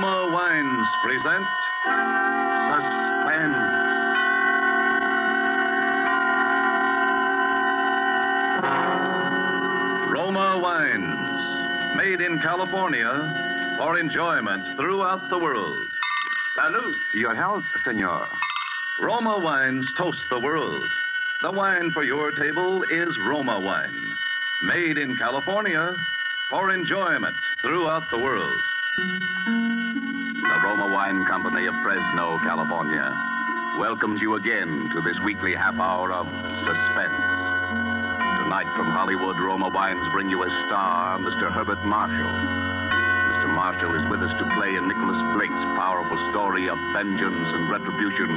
Roma Wines present Suspense. Roma Wines, made in California for enjoyment throughout the world. Salud. Your health, senor. Roma Wines toast the world. The wine for your table is Roma Wine, made in California for enjoyment throughout the world. The Roma Wine Company of Fresno, California, welcomes you again to this weekly half hour of Suspense. Tonight from Hollywood, Roma Wines bring you a star, Mr. Herbert Marshall. Mr. Marshall is with us to play in Nicholas Blake's powerful story of vengeance and retribution,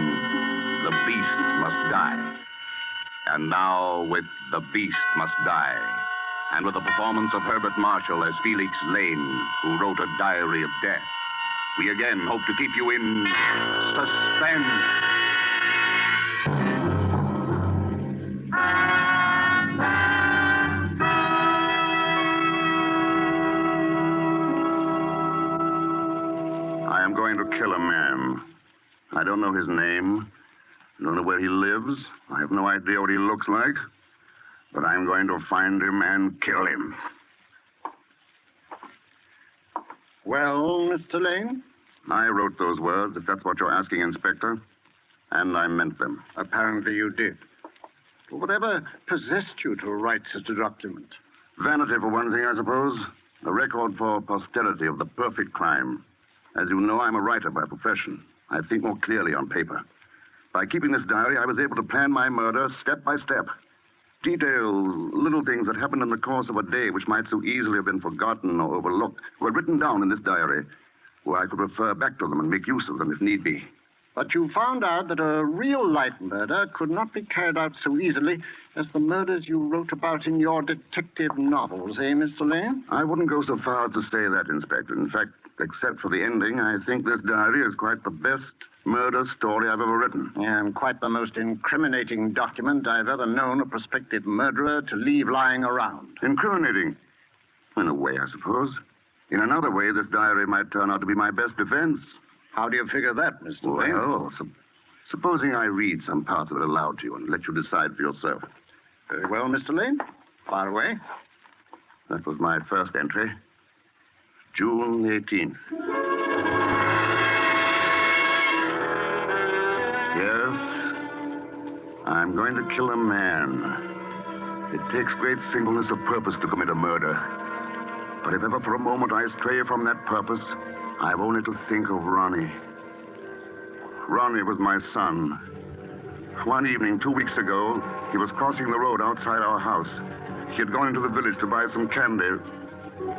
The Beast Must Die. And now, with The Beast Must Die, and with the performance of Herbert Marshall as Felix Lane, who wrote a diary of death, we again hope to keep you in suspense. I am going to kill a man. I don't know his name. I don't know where he lives. I have no idea what he looks like. But I'm going to find him and kill him. Well, Mr. Lane? I wrote those words, if that's what you're asking, Inspector. And I meant them. Apparently you did. Whatever possessed you to write such a document? Vanity, for one thing, I suppose. A record for posterity of the perfect crime. As you know, I'm a writer by profession. I think more clearly on paper. By keeping this diary, I was able to plan my murder step by step. Details, little things that happened in the course of a day which might so easily have been forgotten or overlooked, were written down in this diary, where I could refer back to them and make use of them if need be. But you found out that a real-life murder could not be carried out so easily as the murders you wrote about in your detective novels, eh, Mr. Lane? I wouldn't go so far as to say that, Inspector. In fact, except for the ending, I think this diary is quite the best murder story I've ever written. Yeah, and quite the most incriminating document I've ever known a prospective murderer to leave lying around. Incriminating? In a way, I suppose. In another way, this diary might turn out to be my best defense. How do you figure that, Mr. Lane? Well, supposing I read some parts of it aloud to you and let you decide for yourself. Very well, Mr. Lane. Fire away. That was my first entry. June 18th. Yes, I'm going to kill a man. It takes great singleness of purpose to commit a murder. But if ever for a moment I stray from that purpose, I've only to think of Ronnie. Ronnie was my son. One evening 2 weeks ago, he was crossing the road outside our house. He had gone into the village to buy some candy.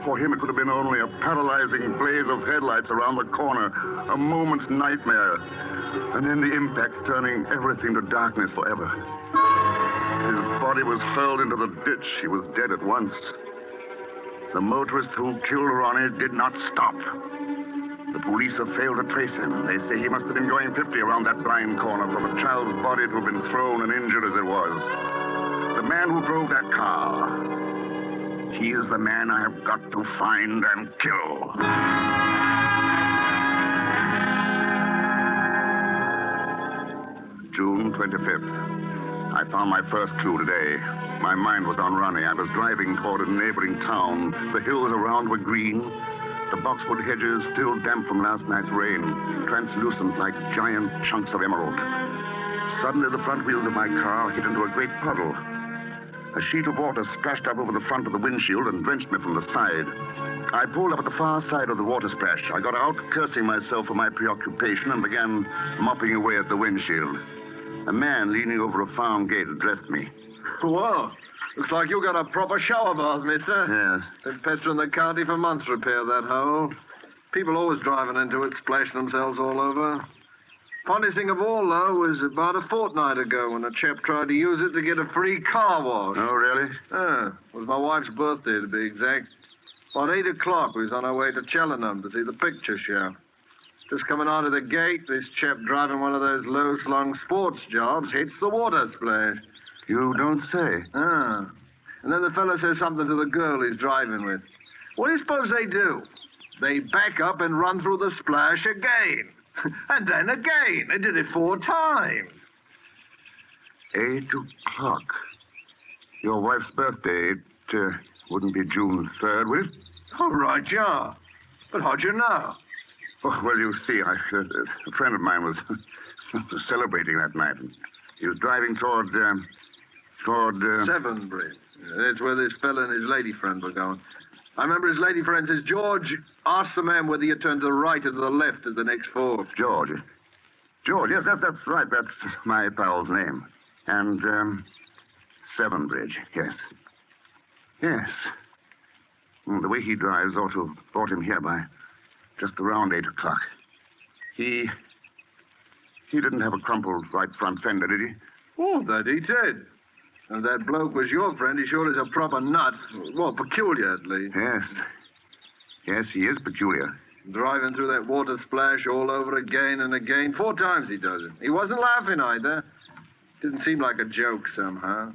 For him, it could have been only a paralyzing blaze of headlights around the corner, a moment's nightmare, and then the impact turning everything to darkness forever. His body was hurled into the ditch. He was dead at once. The motorist who killed Ronnie did not stop. The police have failed to trace him. They say he must have been going 50 around that blind corner from a child's body to have been thrown and injured as it was. The man who drove that car, he is the man I have got to find and kill. June 25th. I found my first clue today. My mind was on Ronnie. I was driving toward a neighboring town. The hills around were green. The boxwood hedges, still damp from last night's rain, translucent like giant chunks of emerald. Suddenly, the front wheels of my car hit into a great puddle. A sheet of water splashed up over the front of the windshield and drenched me from the side. I pulled up at the far side of the water splash. I got out, cursing myself for my preoccupation, and began mopping away at the windshield. A man leaning over a farm gate addressed me. Whoa. Looks like you got a proper shower bath, mister. Yes. They've pestering the county for months to repair that hole. People always driving into it, splashing themselves all over. Funniest thing of all, though, was about a fortnight ago when a chap tried to use it to get a free car wash. Oh, really? Yeah. It was my wife's birthday, to be exact. About 8 o'clock, we was on our way to Cheltenham to see the picture show. Just coming out of the gate, this chap driving one of those low-slung sports jobs hits the water splash. You don't say. Ah. And then the fella says something to the girl he's driving with. What do you suppose they do? They back up and run through the splash again. And then again. They did it 4 times. 8 o'clock. Your wife's birthday, it wouldn't be June 3rd, would it? All right, yeah. But how'd you know? Oh, well, you see, a friend of mine was celebrating that night. He was driving toward 7 Bridge. That's where this fella and his lady friend were going. I remember his lady friend says, George, ask the man whether you turn to the right or to the left at the next fork. George. George, yes, that's right. That's my pal's name. And, 7 Bridge, yes. Yes. The way he drives ought to have brought him here by just around 8 o'clock. He didn't have a crumpled right front fender, did he? Oh, that he did. And that bloke was your friend. He sure is a proper nut. Well, peculiar, at least. Yes. Yes, he is peculiar. Driving through that water splash all over again and again. 4 times he does it. He wasn't laughing either. Didn't seem like a joke somehow.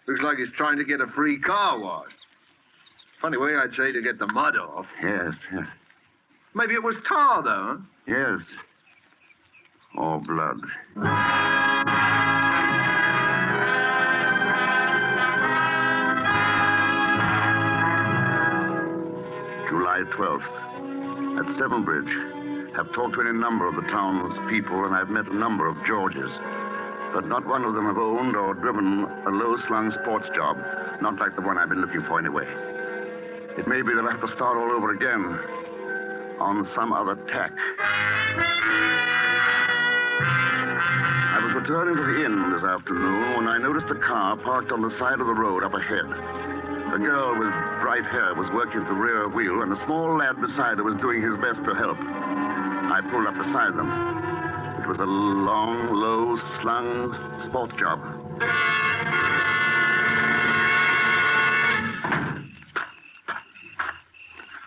Looks like he's trying to get a free car wash. Funny way, I'd say, to get the mud off. Yes, yes. Maybe it was tar, though, huh? Yes. Or blood. July 12th. At 7 Bridge. Have talked to any number of the town's people, and I've met a number of Georges. But not one of them have owned or driven a low-slung sports job. Not like the one I've been looking for, anyway. It may be that I have to start all over again. On some other tack. I was returning to the inn this afternoon when I noticed a car parked on the side of the road up ahead. A girl with bright hair was working the rear wheel, and a small lad beside her was doing his best to help. I pulled up beside them. It was a long, low-slung sport job.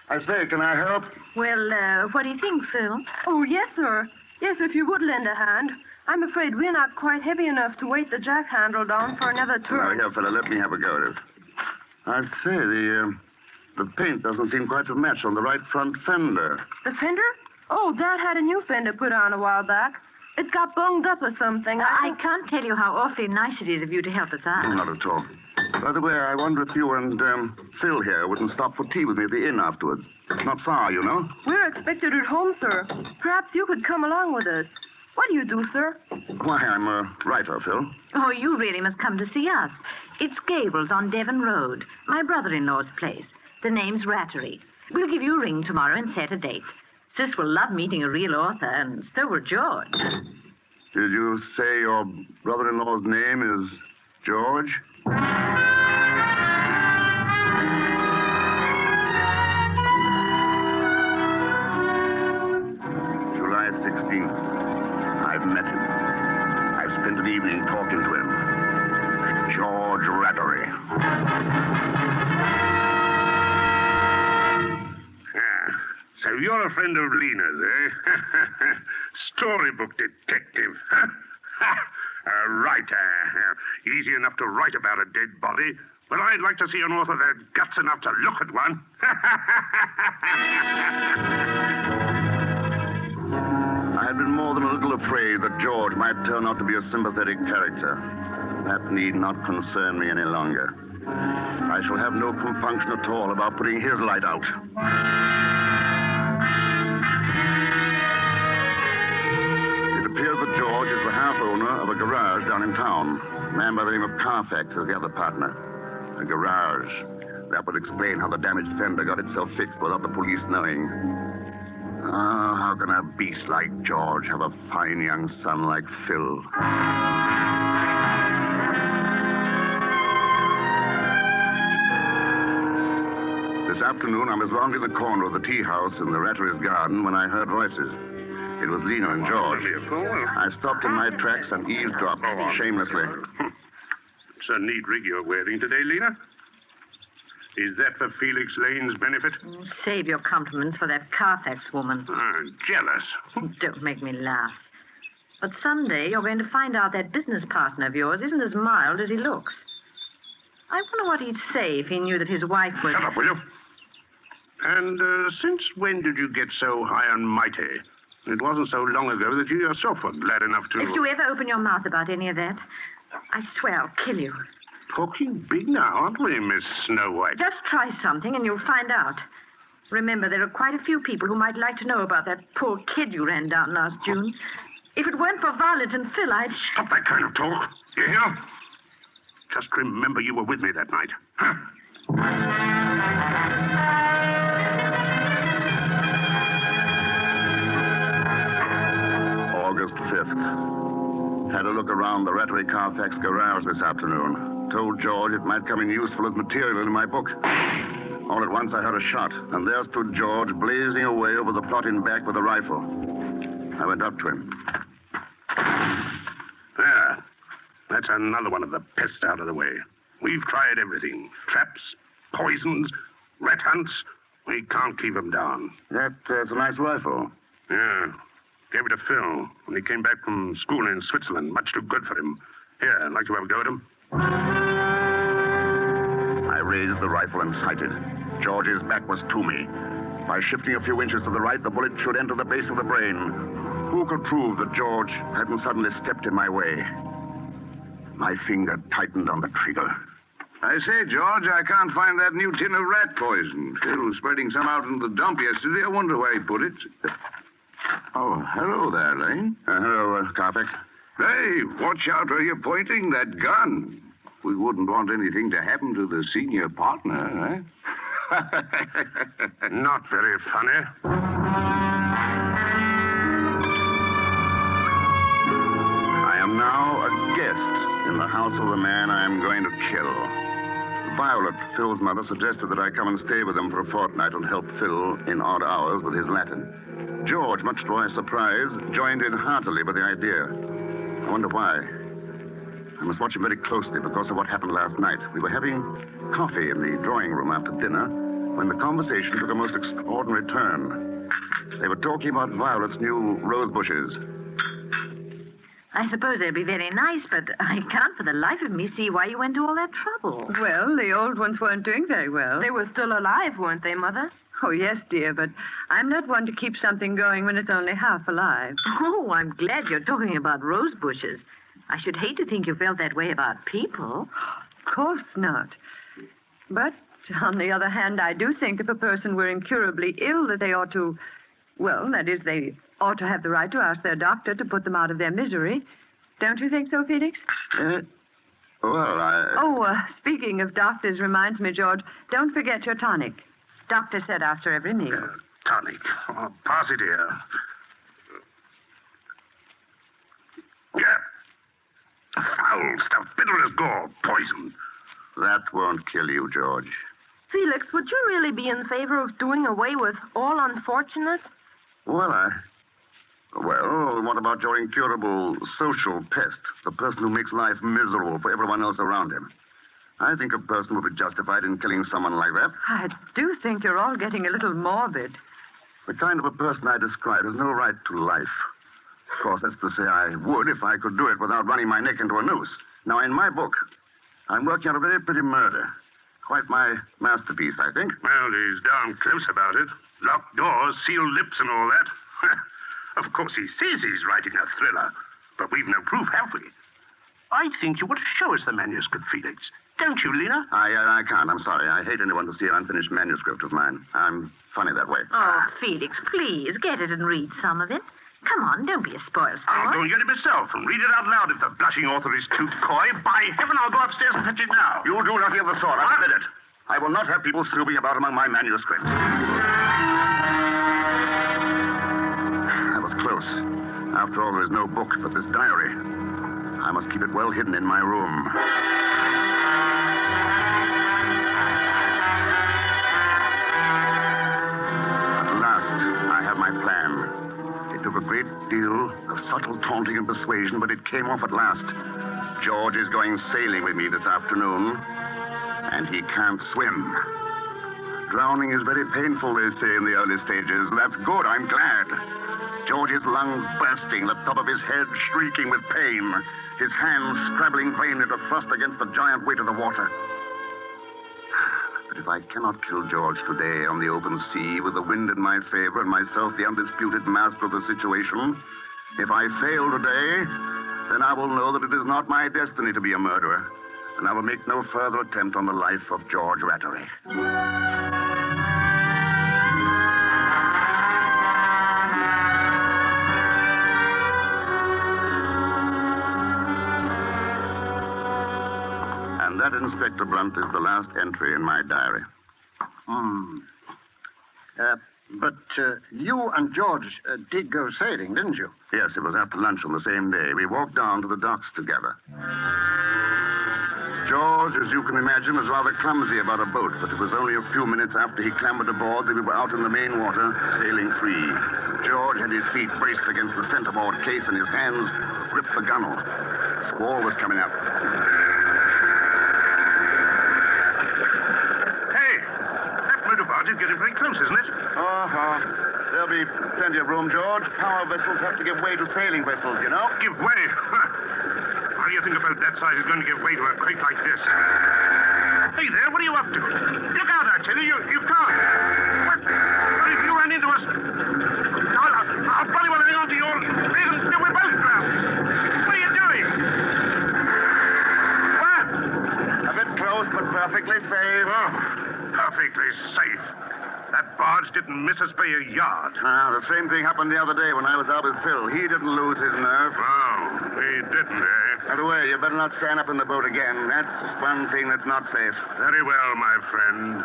I say, can I help? Well, what do you think, Phil? Oh, yes, sir. Yes, if you would lend a hand. I'm afraid we're not quite heavy enough to weight the jack handle down for another Now, turn. here, fella, let me have a go at it. I say, the paint doesn't seem quite to match on the right front fender. The fender? Oh, Dad had a new fender put on a while back. It's got bunged up or something. I can't tell you how awfully nice it is of you to help us out. Not at all. By the way, I wonder if you and Phil here wouldn't stop for tea with me at the inn afterwards. It's not far, you know. We're expected at home, sir. Perhaps you could come along with us. What do you do, sir? Why, I'm a writer, Phil. Oh, you really must come to see us. It's Gables on Devon Road, my brother-in-law's place. The name's Rattery. We'll give you a ring tomorrow and set a date. Sis will love meeting a real author, and so will George. Did you say your brother-in-law's name is George? July 16th. I've met him. I've spent an evening talking to him. George Rattery. So you're a friend of Lena's, eh? Storybook detective. A writer. Easy enough to write about a dead body, but I'd like to see an author that had guts enough to look at one. I had been more than a little afraid that George might turn out to be a sympathetic character. That need not concern me any longer. I shall have no compunction at all about putting his light out. It appears that George is the half owner of a garage down in town. A man by the name of Carfax is the other partner. A garage. That would explain how the damaged fender got itself fixed without the police knowing. Ah, how can a beast like George have a fine young son like Phil? This afternoon, I was rounding the corner of the tea house in the Rattery's garden when I heard voices. It was Lena and George. I stopped in my tracks and eavesdropped shamelessly. It's a neat rig you're wearing today, Lena. Is that for Felix Lane's benefit? Oh, save your compliments for that Carfax woman. Jealous. Don't make me laugh. But someday you're going to find out that business partner of yours isn't as mild as he looks. I wonder what he'd say if he knew that his wife was... Shut up, will you? And since when did you get so high and mighty? It wasn't so long ago that you yourself were glad enough to... If you ever open your mouth about any of that, I swear I'll kill you. Talking big now, aren't we, Miss Snow White? Just try something and you'll find out. Remember, there are quite a few people who might like to know about that poor kid you ran down last June. If it weren't for Violet and Phil, I'd... Stop that kind of talk. You hear? Just remember you were with me that night. Huh? August 5th. Had a look around the Rattery Carfax garage this afternoon. Told George it might come in useful as material in my book. All at once I heard a shot, and there stood George blazing away over the plot in back with a rifle. I went up to him. There. That's another one of the pests out of the way. We've tried everything. Traps, poisons, rat hunts. We can't keep them down. That's a nice rifle. Yeah. Gave it to Phil when he came back from school in Switzerland. Much too good for him. Here, I'd like to have a go at him. I raised the rifle and sighted. George's back was to me. By shifting a few inches to the right, the bullet should enter the base of the brain. Who could prove that George hadn't suddenly stepped in my way? My finger tightened on the trigger. I say, George, I can't find that new tin of rat poison. Phil was spreading some out in the dump yesterday. I wonder where he put it. Oh, hello there, Lane. Hello, Carfax. Hey, watch out where you're pointing that gun. We wouldn't want anything to happen to the senior partner, eh? Not very funny. I am now a guest in the house of the man I am going to kill. Violet, Phil's mother, suggested that I come and stay with them for a fortnight and help Phil in odd hours with his Latin. George, much to my surprise, joined in heartily with the idea. I wonder why. I must watch him very closely because of what happened last night. We were having coffee in the drawing room after dinner when the conversation took a most extraordinary turn. They were talking about Violet's new rose bushes. I suppose they'll be very nice, but I can't for the life of me see why you went to all that trouble. Well, the old ones weren't doing very well. They were still alive, weren't they, Mother? Oh, yes, dear, but I'm not one to keep something going when it's only half alive. Oh, I'm glad you're talking about rose bushes. I should hate to think you felt that way about people. Of course not. But, on the other hand, I do think if a person were incurably ill that they ought to... Well, that is, they ought to have the right to ask their doctor to put them out of their misery. Don't you think so, Felix? Speaking of doctors reminds me, George, don't forget your tonic. Doctor said after every meal. Tonic. Oh, pass it here. Yeah. Foul stuff. Bitter as gall. Poison. That won't kill you, George. Felix, would you really be in favor of doing away with all unfortunates? Well, what about your incurable social pest? The person who makes life miserable for everyone else around him. I think a person would be justified in killing someone like that. I do think you're all getting a little morbid. The kind of a person I describe has no right to life. Of course, that's to say I would if I could do it without running my neck into a noose. Now, in my book, I'm working on a very pretty murder. Quite my masterpiece, I think. Well, he's darn close about it. Locked doors, sealed lips, and all that. Of course, he says he's writing a thriller, but we've no proof, have we? I think you ought to show us the manuscript, Felix. Don't you, Lena? I can't. I'm sorry. I hate anyone to see an unfinished manuscript of mine. I'm funny that way. Oh, Felix, please, get it and read some of it. Come on, don't be a spoil sport. I'll go and get it myself and read it out loud if the blushing author is too coy. By heaven, I'll go upstairs and fetch it now. You'll do nothing of the sort. I've read it. I will not have people snooping about among my manuscripts. That was close. After all, there is no book but this diary. I must keep it well hidden in my room. At last, I have my plan. It took a great deal of subtle taunting and persuasion, but it came off at last. George is going sailing with me this afternoon, and he can't swim. Drowning is very painful, they say, in the early stages. That's good, I'm glad. George's lungs bursting, the top of his head shrieking with pain, his hands scrabbling vainly to thrust against the giant weight of the water. But if I cannot kill George today on the open sea with the wind in my favor and myself the undisputed master of the situation, if I fail today, then I will know that it is not my destiny to be a murderer, and I will make no further attempt on the life of George Rattery. And that, Inspector Blunt, is the last entry in my diary. But you and George did go sailing, didn't you? Yes, it was after lunch on the same day. We walked down to the docks together. George, as you can imagine, was rather clumsy about a boat, but it was only a few minutes after he clambered aboard that we were out in the main water, sailing free. George had his feet braced against the centerboard case and his hands gripped the gunwale. A squall was coming up. It's getting very close, isn't it? There'll be plenty of room, George. Power vessels have to give way to sailing vessels, you know. Give way? How do you think about that size is going to give way to a crate like this? Hey there, what are you up to? Look out, I tell you. You can't. What if you ran into us? I'll bloody well hang on to your leg and we're both drowned. What are you doing? What? A bit close, but perfectly safe. Oh. Perfectly safe. That barge didn't miss us by a yard. The same thing happened the other day when I was out with Phil. He didn't lose his nerve. Oh, he didn't, eh? By the way, you better not stand up in the boat again. That's one thing that's not safe. Very well, my friend.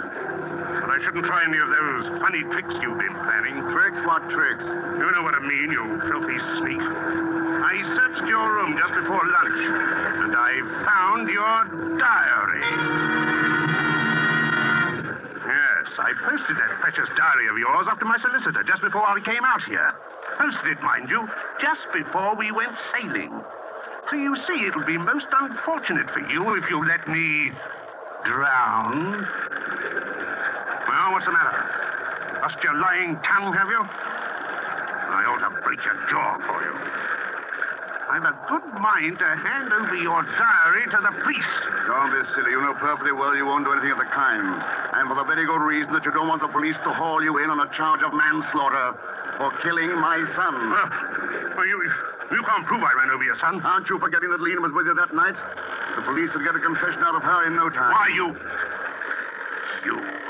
But I shouldn't try any of those funny tricks you've been planning. Tricks? What tricks? You know what I mean, you filthy sneak. I searched your room just before lunch, and I found your diary. Yes, I posted that precious diary of yours up to my solicitor just before I came out here. Posted it, mind you, just before we went sailing. So you see, it'll be most unfortunate for you if you let me drown. Well, what's the matter? Lost your lying tongue, have you? I ought to break your jaw for you. I've a good mind to hand over your diary to the police. Don't be silly. You know perfectly well you won't do anything of the kind. And for the very good reason that you don't want the police to haul you in on a charge of manslaughter for killing my son. Well, you can't prove I ran over your son. Aren't you forgetting that Lena was with you that night? The police would get a confession out of her in no time. Why,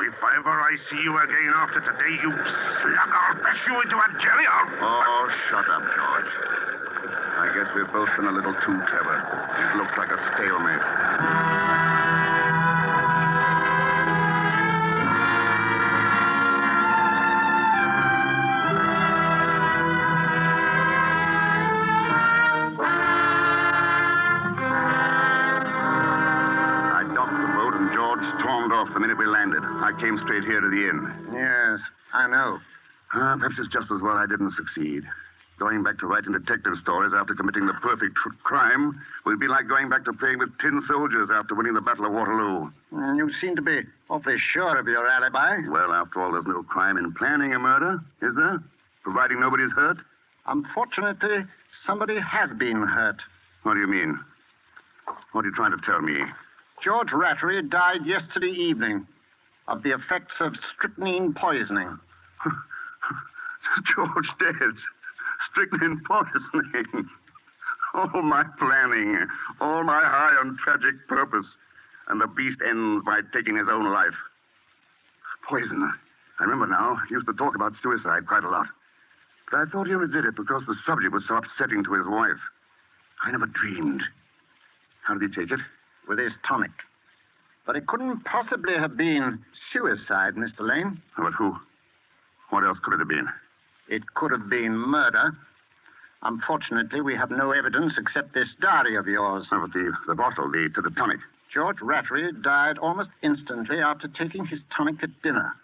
if ever I see you again after today, you slug, I'll bash you into a jelly. Oh, shut up, George. I guess we've both been a little too clever. It looks like a stalemate. I docked the boat and George stormed off the minute we landed. I came straight here to the inn. Yes, I know. Perhaps it's just as well I didn't succeed. Going back to writing detective stories after committing the perfect crime will be like going back to playing with tin soldiers after winning the Battle of Waterloo. You seem to be awfully sure of your alibi. Well, after all, there's no crime in planning a murder, is there? Providing nobody's hurt? Unfortunately, somebody has been hurt. What do you mean? What are you trying to tell me? George Rattery died yesterday evening of the effects of strychnine poisoning. George dead. Strychnine poisoning. All my planning, all my high and tragic purpose, and the beast ends by taking his own life. Poison. I remember now. He used to talk about suicide quite a lot. But I thought he only did it because the subject was so upsetting to his wife. I never dreamed. How did he take it? With his tonic. But it couldn't possibly have been suicide, Mr. Lane. But who? What else could it have been? It could have been murder. Unfortunately, we have no evidence except this diary of yours. Oh, but the bottle, the tonic. George Rattery died almost instantly after taking his tonic at dinner.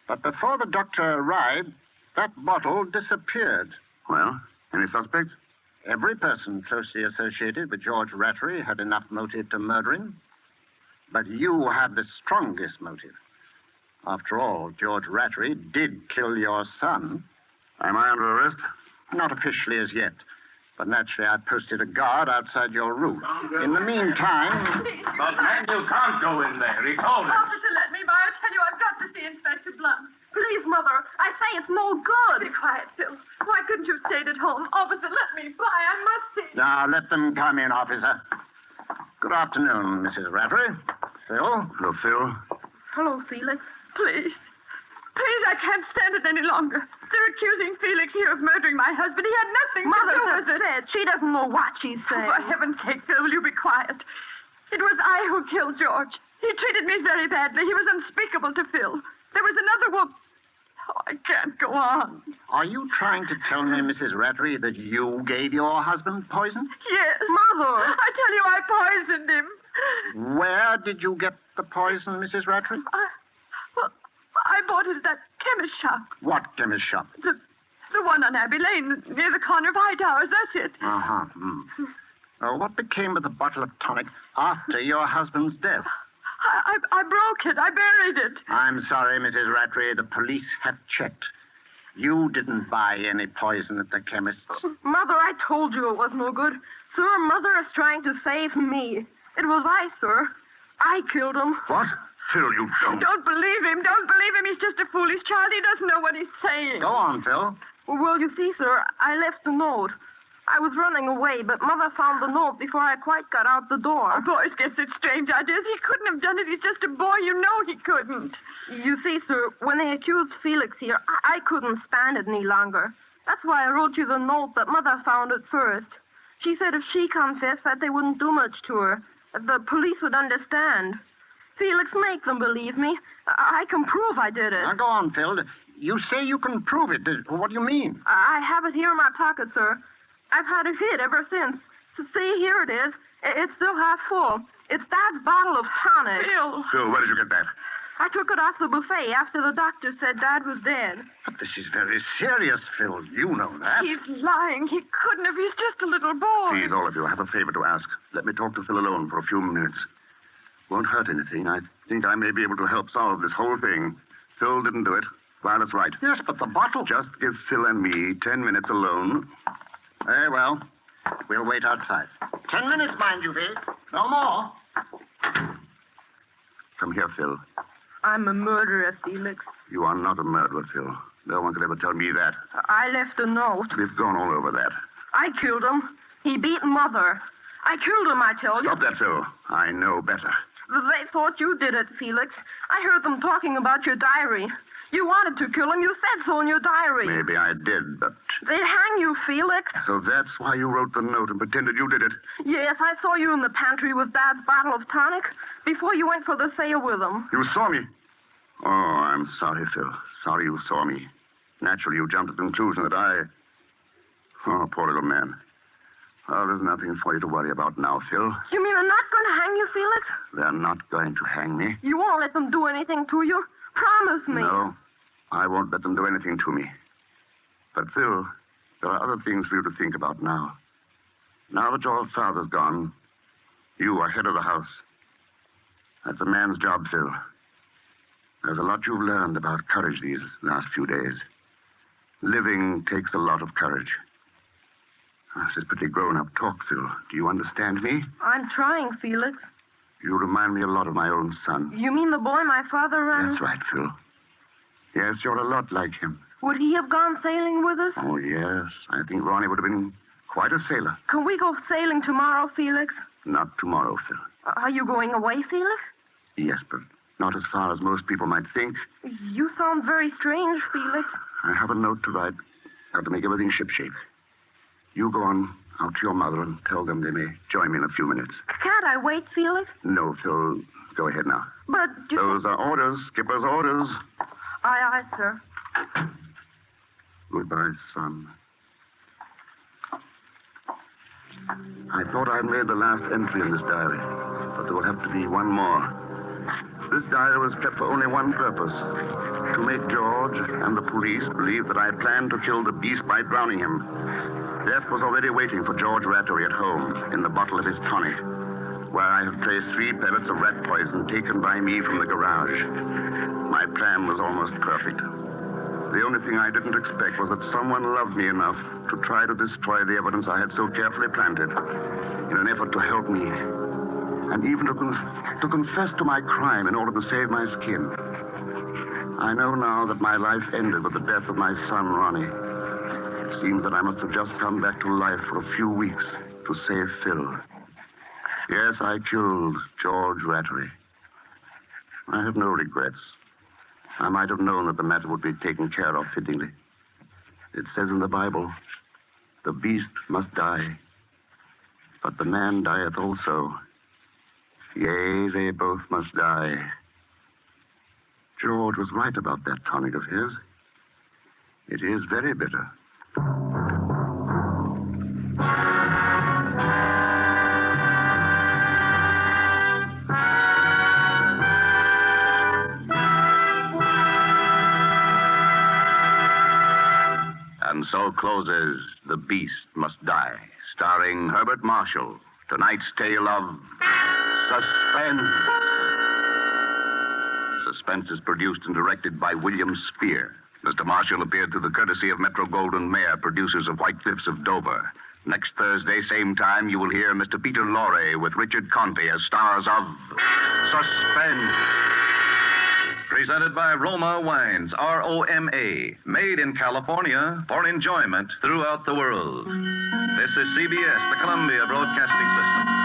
But before the doctor arrived, that bottle disappeared. Well, any suspects? Every person closely associated with George Rattery had enough motive to murder him. But you have the strongest motive. After all, George Rattery did kill your son. Am I under arrest? Not officially as yet. But naturally, I posted a guard outside your room. In the meantime... But, man, you can't go in there. He told us. Officer, let me by. I tell you, I've got to see Inspector Blunt. Please, Mother. I say it's no good. Be quiet, Phil. Why couldn't you have stayed at home? Officer, let me by. I must see. Now, let them come in, officer. Good afternoon, Mrs. Rattery. Phil? Hello, Phil. Hello, Felix. Please. Please, I can't stand it any longer. They're accusing Felix here of murdering my husband. He had nothing to do with it. Mother, she doesn't know what she's saying. For heaven's sake, Phil, will you be quiet? It was I who killed George. He treated me very badly. He was unspeakable to Phil. There was another woman. Oh, I can't go on. Are you trying to tell me, Mrs. Rattery, that you gave your husband poison? Yes. Mother. I tell you, I poisoned him. Where did you get the poison, Mrs. Rattery? Well, I bought it at that chemist shop. What chemist shop? The one on Abbey Lane, near the corner of Hightowers. That's it. Uh-huh. What became of the bottle of tonic after your husband's death? I broke it. I buried it. I'm sorry, Mrs. Rattery. The police have checked. You didn't buy any poison at the chemist's. Mother, I told you it was no good. Sir, Mother is trying to save me. It was I, sir. I killed him. What? Phil, you don't. Don't believe him. Don't believe him. He's just a foolish child. He doesn't know what he's saying. Go on, Phil. Well, you see, sir, I left a note. I was running away, but Mother found the note before I quite got out the door. Boys get such strange ideas. He couldn't have done it. He's just a boy. You know he couldn't. You see, sir, when they accused Felix here, I couldn't stand it any longer. That's why I wrote you the note that Mother found at first. She said if she confessed that they wouldn't do much to her, that the police would understand. Felix, make them believe me. I can prove I did it. Now, go on, Phil. You say you can prove it. What do you mean? I have it here in my pocket, sir. I've had it hid ever since. So see, here it is. It's still half full. It's Dad's bottle of tonic. Phil, where did you get that? I took it off the buffet after the doctor said Dad was dead. But this is very serious, Phil. You know that. He's lying. He couldn't have. He's just a little boy. Please, all of you, I have a favor to ask. Let me talk to Phil alone for a few minutes. Won't hurt anything. I think I may be able to help solve this whole thing. Phil didn't do it. Violet's right. Yes, but the bottle... Just give Phil and me 10 minutes alone. Very well. We'll wait outside. 10 minutes, mind you, Phil. No more. Come here, Phil. I'm a murderer, Felix. You are not a murderer, Phil. No one could ever tell me that. I left a note. We've gone all over that. I killed him. He beat Mother. I killed him, I tell you. Stop that, Phil. I know better. They thought you did it, Felix. I heard them talking about your diary. You wanted to kill him. You said so in your diary. Maybe I did, but... They'd hang you, Felix. So that's why you wrote the note and pretended you did it? Yes, I saw you in the pantry with Dad's bottle of tonic before you went for the sale with him. You saw me? Oh, I'm sorry, Phil. Sorry you saw me. Naturally, you jumped to the conclusion that I... Oh, poor little man. Oh, there's nothing for you to worry about now, Phil. You mean they're not going to hang you, Felix? They're not going to hang me. You won't let them do anything to you? Promise me. No, I won't let them do anything to me. But, Phil, there are other things for you to think about now. Now that your father's gone, you are head of the house. That's a man's job, Phil. There's a lot you've learned about courage these last few days. Living takes a lot of courage. This is pretty grown-up talk, Phil. Do you understand me? I'm trying, Felix. You remind me a lot of my own son. You mean the boy my father ran? That's right, Phil. Yes, you're a lot like him. Would he have gone sailing with us? Oh, yes. I think Ronnie would have been quite a sailor. Can we go sailing tomorrow, Felix? Not tomorrow, Phil. Are you going away, Felix? Yes, but not as far as most people might think. You sound very strange, Felix. I have a note to write. Got to make everything shipshape. You go on out to your mother and tell them they may join me in a few minutes. Can't I wait, Felix? No, Phil. Go ahead now. But... Those are orders. Skipper's orders. Aye, sir. Goodbye, son. I thought I'd made the last entry in this diary, but there will have to be one more. This diary was kept for only one purpose, to make George and the police believe that I planned to kill the beast by drowning him. Death was already waiting for George Rattery at home, in the bottle of his tonic, where I have placed 3 pellets of rat poison taken by me from the garage. My plan was almost perfect. The only thing I didn't expect was that someone loved me enough to try to destroy the evidence I had so carefully planted in an effort to help me, and even to confess to my crime in order to save my skin. I know now that my life ended with the death of my son, Ronnie. It seems that I must have just come back to life for a few weeks to save Phil. Yes, I killed George Rattery. I have no regrets. I might have known that the matter would be taken care of fittingly. It says in the Bible, the beast must die, but the man dieth also. Yea, they both must die. George was right about that tonic of his. It is very bitter. And so closes The Beast Must Die, starring Herbert Marshall. Tonight's tale of Suspense. Suspense is produced and directed by William Spear. Mr. Marshall appeared through the courtesy of Metro-Goldwyn-Mayer, producers of White Cliffs of Dover. Next Thursday, same time, you will hear Mr. Peter Lorre with Richard Conte as stars of Suspense. Presented by Roma Wines, R-O-M-A, made in California for enjoyment throughout the world. This is CBS, the Columbia Broadcasting System.